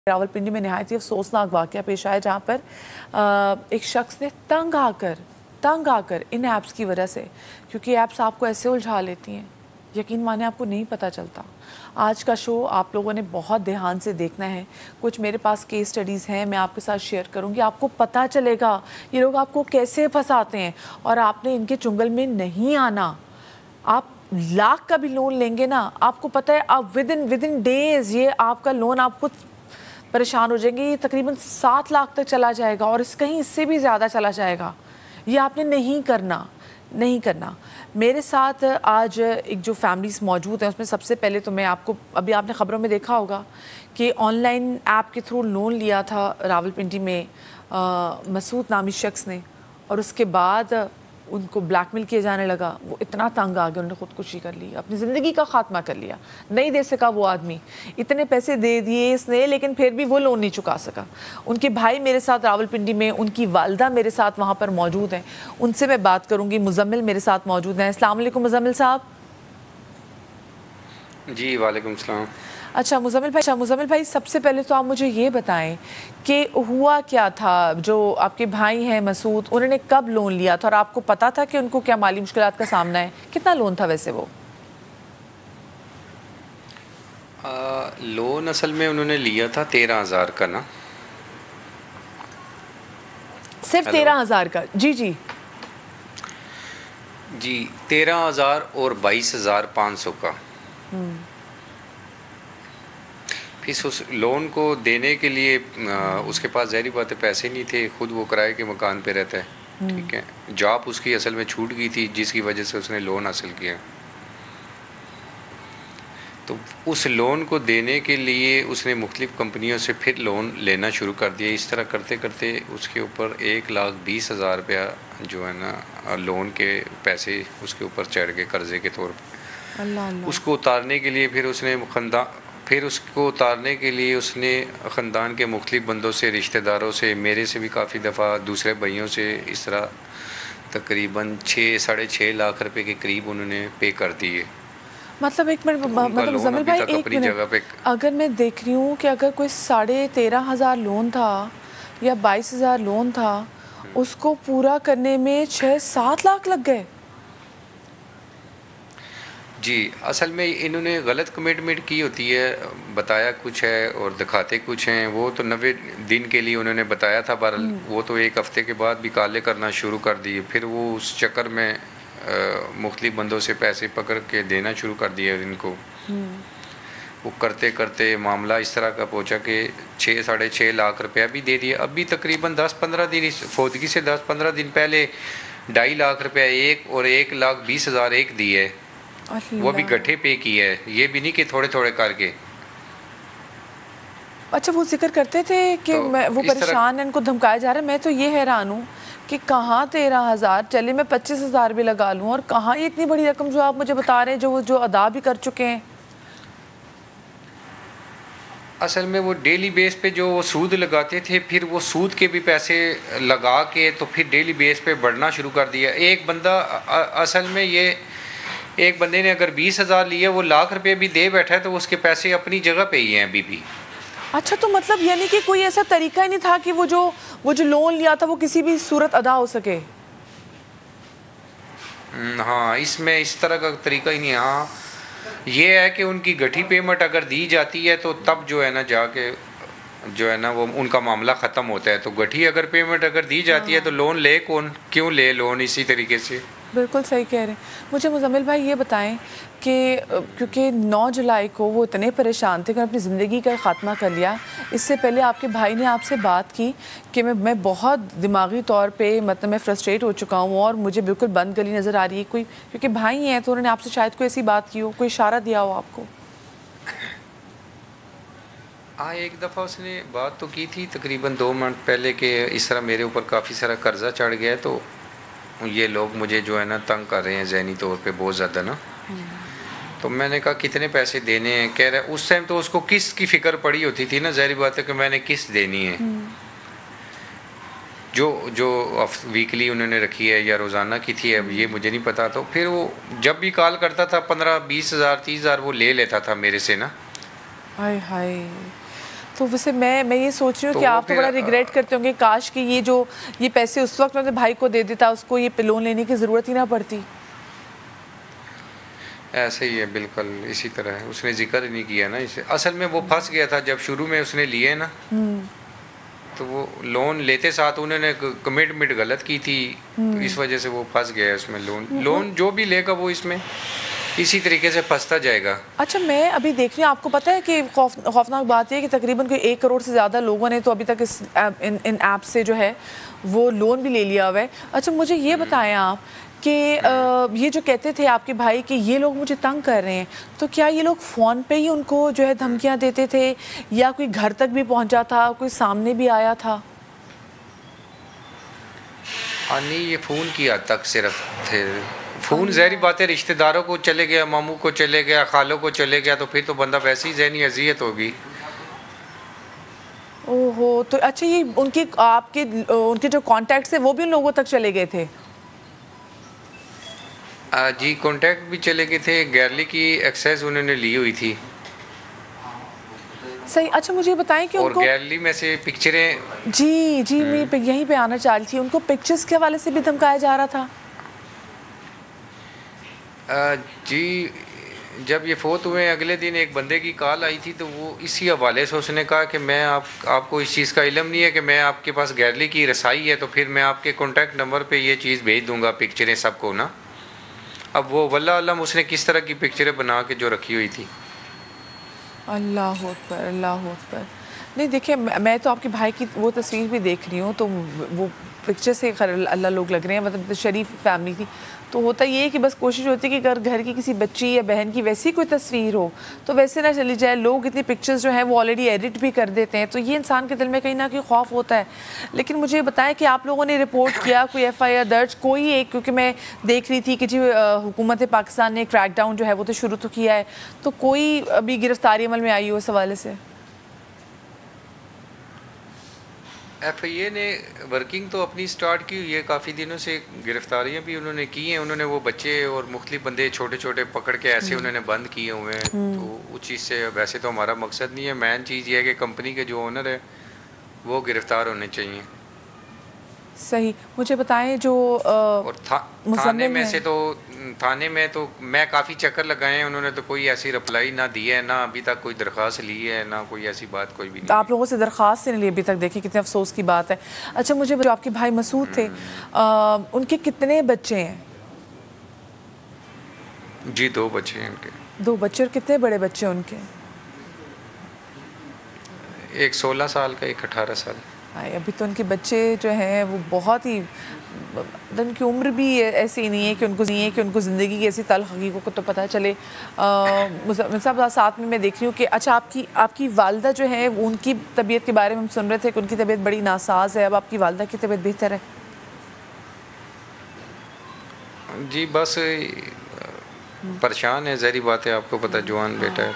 रावलपिंडी में नहायत ही अफसोसनाक वाक़या पेश आया जहाँ पर एक शख्स ने तंग आकर इन ऐप्स की वजह से, क्योंकि ऐप्स आपको ऐसे उलझा लेती हैं, यकीन माने आपको नहीं पता चलता। आज का शो आप लोगों ने बहुत ध्यान से देखना है। कुछ मेरे पास केस स्टडीज़ हैं, मैं आपके साथ शेयर करूंगी, आपको पता चलेगा ये लोग आपको कैसे फंसाते हैं और आपने इनके चुंगल में नहीं आना। आप लाख का भी लोन लेंगे ना, आपको पता है आप विद इन डेज ये आपका लोन आप खुद परेशान हो जाएंगे। ये तकरीबन 7 लाख तक चला जाएगा और कहीं इससे भी ज़्यादा चला जाएगा। ये आपने नहीं करना। मेरे साथ आज एक जो फैमिलीज मौजूद हैं उसमें सबसे पहले तो मैं आपको, अभी आपने ख़बरों में देखा होगा कि ऑनलाइन ऐप के थ्रू लोन लिया था रावलपिंडी में मसूद नामी शख्स ने, और उसके बाद उनको ब्लैकमेल किया जाने लगा। वो इतना तंग आ गया, उन्होंने ख़ुदकुशी कर ली, अपनी ज़िंदगी का ख़ात्मा कर लिया। नहीं दे सका वो आदमी, इतने पैसे दे दिए इसने लेकिन फिर भी वो लोन नहीं चुका सका। उनके भाई मेरे साथ रावलपिंडी में, उनकी वालदा मेरे साथ वहाँ पर मौजूद हैं, उनसे मैं बात करूँगी। मुजम्मिल मेरे साथ मौजूद हैं। अस्सलाम वालेकुम मुजम्मिल साहब। जी वालेकुम सलाम। अच्छा मुजम्मिल भाई, सबसे पहले तो आप मुझे ये बताएं कि हुआ क्या था। जो आपके भाई हैं मसूद, उन्होंने कब लोन लिया था और आपको पता था कि उनको क्या माली मुश्किलात का सामना है? कितना लोन था वैसे वो? लोन असल में उन्होंने लिया था 13,000 का ना। सिर्फ 13,000 का? जी 13,000 और 22,500 का। फिर उस लोन को देने के लिए उसके पास ज़ाहिर बात है पैसे नहीं थे, ख़ुद वो किराए के मकान पे रहता है, ठीक है। जॉब उसकी असल में छूट गई थी जिसकी वजह से उसने लोन हासिल किया। तो उस लोन को देने के लिए उसने मुख्तलिफ़ कंपनियों से फिर लोन लेना शुरू कर दिया। इस तरह करते करते उसके ऊपर 1,20,000 रुपया जो है ना लोन के पैसे उसके ऊपर चढ़ गए कर्ज़े के तौर पर। अल्लाह। उसको उतारने के लिए उसने ख़ानदान के मुख्तलिफ़ बंदों से, रिश्तेदारों से, मेरे से भी काफ़ी दफ़ा, दूसरे भाइयों से, इस तरह तकरीबन 6-6.5 लाख रुपए के करीब उन्होंने पे कर दिए। मतलब एक मिनट, मतलब मुजम्मिल भाई एक मिनट, अगर मैं देख रही हूँ कि अगर कोई 13,500 लोन था या 22,000 लोन था, उसको पूरा करने में 6-7 लाख लग गए। जी, असल में इन्होंने गलत कमिटमेंट की होती है, बताया कुछ है और दिखाते कुछ हैं। वो तो 90 दिन के लिए उन्होंने बताया था, पर वो तो 1 हफ़्ते के बाद भी काले करना शुरू कर दिए। फिर वो उस चक्कर में मुख्तलिफ़ बंदों से पैसे पकड़ के देना शुरू कर दिया इनको। वो करते करते मामला इस तरह का पहुंचा कि 6-6.5 लाख रुपया भी दे दिया। अभी तकरीबन 10-15 दिन, इस फौतगी से 10-15 दिन पहले 2.5 लाख रुपया एक और 1,20,000 एक दिए है। वो भी गठे पे किया है, ये भी नहीं कि थोड़े थोड़े करके। अच्छा, वो जिक्र करते थे कि तो वो परेशान है, इनको धमकाया जा रहा है। मैं तो ये हैरान हूँ कि कहाँ 13,000, चलिए मैं 25,000 भी लगा लूँ, और कहाँ ये इतनी बड़ी रकम जो आप मुझे बता रहे हैं जो अदा भी कर चुके हैं। असल में वो डेली बेस पे जो वो सूद लगाते थे, फिर वो सूद के भी पैसे लगा के तो फिर डेली बेस पे बढ़ना शुरू कर दिया। एक बंदा असल में एक बंदे ने अगर 20,000 लिए, वो लाख रुपए भी दे बैठा है तो उसके पैसे अपनी जगह पे ही हैं अभी भी। अच्छा, तो मतलब यानी कि कोई ऐसा तरीका ही नहीं था कि वो जो लोन लिया था वो किसी भी सूरत अदा हो सके? हाँ, इसमें इस तरह का तरीका ही नहीं है। हाँ, ये है कि उनकी गठी पेमेंट अगर दी जाती है तो तब जो है ना जाके जो है ना वो उनका मामला ख़त्म होता है। तो गठी अगर पेमेंट अगर दी जाती है तो लोन ले कौन, क्यों ले लोन? इसी तरीके से बिल्कुल सही कह रहे हैं। मुझे मुजम्मिल भाई ये बताएं कि क्योंकि 9 जुलाई को वो इतने परेशान थे कि अपनी ज़िंदगी का ख़ात्मा कर लिया। इससे पहले आपके भाई ने आपसे बात की कि मैं बहुत दिमागी तौर पे मतलब मैं फ्रस्ट्रेट हो चुका हूँ और मुझे बिल्कुल बंद गली नज़र आ रही है। कोई क्योंकि भाई हैं तो उन्होंने आपसे शायद कोई ऐसी बात की हो, कोई इशारा दिया हो आपको? हाँ, एक दफ़ा उसने बात तो की थी तकरीबन 2 मंथ पहले कि इस तरह मेरे ऊपर काफ़ी सारा कर्जा चढ़ गया है, तो ये लोग मुझे जो है ना तंग कर रहे हैं ज़हनी तौर पे बहुत ज़्यादा ना। तो मैंने कहा कितने पैसे देने हैं? कह रहा है उस टाइम तो उसको किस्त की फ़िक्र पड़ी होती थी ना, ज़ाहिर बात है कि मैंने किस्त देनी है। जो वीकली उन्होंने रखी है या रोज़ाना की थी, अब ये मुझे नहीं पता। तो फिर वो जब भी कॉल करता था 15-20,000 30,000 वो ले लेता था मेरे से ना। हाय हाय। تو ویسے میں یہ سوچ رہی ہوں تو کہ آپ تو پھر بڑا ریگریٹ کرتے ہوں گے کاش کہ یہ پیسے اس وقت میں اپنے بھائی کو دے دیتا, اس کو یہ لون لینے کی ضرورت ہی نہ پڑتی. ایسے ہی ہے بالکل اسی طرح ہے, اس نے ذکر ہی نہیں کیا نا اسے. اصل میں وہ پھنس گیا تھا جب شروع میں اس نے لیے نا, تو وہ لون لیتے ساتھ انہوں نے کمٹمنٹ غلط کی تھی, تو اس وجہ سے وہ پھنس گیا اس میں. لون جو بھی لے گا وہ اس میں اسی طریقے سے پھنستا جائے گا. اچھا میں ابھی دیکھ رہی ہوں, آپ کو پتہ ہے کہ خوفناک بات یہ ہے کہ تقریباً کوئی 1 کروڑ سے زیادہ لوگوں نے تو ابھی تک ان ایپ سے جو ہے وہ لون بھی لے لیا ہوا ہے. اچھا مجھے یہ بتائیں آپ کہ یہ جو کہتے تھے آپ کے بھائی کہ یہ لوگ مجھے تنگ کر رہے ہیں, تو کیا یہ لوگ فون پہ ہی ان کو جو ہے دھمکیاں دیتے تھے یا کوئی گھر تک بھی پہنچا تھا, کوئی سامنے بھی آیا تھا؟ نہیں یہ فون کی حد تک صرف تھے. فون ظاہری بات ہے, رشتہ داروں کو چلے گیا, ماموں کو چلے گیا, خالوں کو چلے گیا, تو پھر تو بندہ ویسے ہی ذہنی اذیت ہوگی. اوہو, تو اچھا یہ ان کے جو کانٹیکٹس ہیں وہ بھی ان لوگوں تک چلے گئے تھے؟ جی کانٹیکٹ بھی چلے گئے تھے, گیلری کی ایکسیس انہوں نے لی ہوئی تھی. صحیح. اچھا مجھے بتائیں کہ ان اور کو گیلری میں سے پکچریں, جی میں یہیں پہ آنا چاہ رہی تھی, ان کو پکچرز کے حوالے سے بھی دھمکایا جا رہا تھا؟ جی جب یہ فوت ہوئے اگلے دن ایک بندے کی کال آئی تھی, تو وہ اسی حوالے سے اس نے کہا کہ میں آپ کو اس چیز کا علم نہیں ہے کہ میں آپ کے پاس گیلری کی رسائی ہے, تو پھر میں آپ کے کانٹیکٹ نمبر پہ یہ چیز بھیج دوں گا, پکچریں سب کو نا. اب وہ واللہ علم اس نے کس طرح کی پکچریں بنا کے جو رکھی ہوئی تھی. اللہ اکبر, اللہ اکبر. نہیں دیکھیں, میں تو آپ کے بھائی کی وہ تصویر بھی دیکھ رہی ہوں, تو وہ پکچر سے اللہ لوگ لگ رہے ہیں, مطلب شریف فیملی تھی. تو ہوتا یہ ہے کہ بس کوشش ہوتی ہے کہ اگر گھر کی کسی بچی یا بہن کی ویسی کوئی تصویر ہو تو ویسے نہ چلی جائے. لوگ اتنی پکچرز جو ہیں وہ آلریڈی ایڈٹ بھی کر دیتے ہیں, تو یہ انسان کے دل میں کہیں نہ کہیں خوف ہوتا ہے. لیکن مجھے بتائیں کہ آپ لوگوں نے رپورٹ کیا, کوئی ایف آئی آر درج, کوئی ایک, کیونکہ میں دیکھ رہی تھی کہ جی حکومت پاکستان نے کریک ڈاؤن جو ہے وہ تو شروع تو کیا ہے, تو کوئی ابھی گرفتاری عمل میں آئی ہو اس حوالے سے؟ ایف آئی اے نے ورکنگ تو اپنی سٹارٹ کی ہوئی ہے, کافی دنوں سے گرفتاریاں بھی انہوں نے کی ہیں. انہوں نے وہ بچے اور مختلف بندے چھوٹے چھوٹے پکڑ کے ایسے انہوں نے بند کیے ہوئے ہیں. تو اس چیز سے ویسے تو ہمارا مقصد نہیں ہے, مین چیز یہ ہے کہ کمپنی کے جو اونر ہے وہ گرفتار ہونے چاہیے. صحیح. مجھے بتائیں جو اور تھانے میں سے تو تھانے میں تو میں کافی چکر لگائے ہیں, انہوں نے تو کوئی ایسی رپلائی نہ دی ہے, نہ ابھی تک کوئی درخواست لی ہے, نہ کوئی ایسی بات کوئی بھی نہیں. آپ لوگوں سے درخواست سے نہیں لی ابھی تک, دیکھیں کتنے افسوس کی بات ہے. اچھا مجھے جو آپ کے بھائی مسعود تھے, ان کے کتنے بچے ہیں؟ جی 2 بچے ہیں ان کے. 2 بچے, اور کتنے بڑے بچے ہیں ان کے؟ ایک 16 سال کا, ایک 18 سال. ابھی تو ان کے بچے جو ہیں وہ بہت ہی, ان کی عمر بھی ایسی نہیں ہے کہ ان کو زندگی کی ایسی تلخ حقیقوں کو تو پتہ چلے. صاحب ساتھ میں دیکھ رہی ہوں کہ اچھا آپ کی والدہ جو ہے, ان کی طبیعت کے بارے میں ہم سن رہے تھے کہ ان کی طبیعت بڑی ناساز ہے. اب آپ کی والدہ کی طبیعت بہتر ہے؟ جی بس پریشان ہے, ظاہری بات ہے, آپ کو پتہ جوان بیٹا ہے.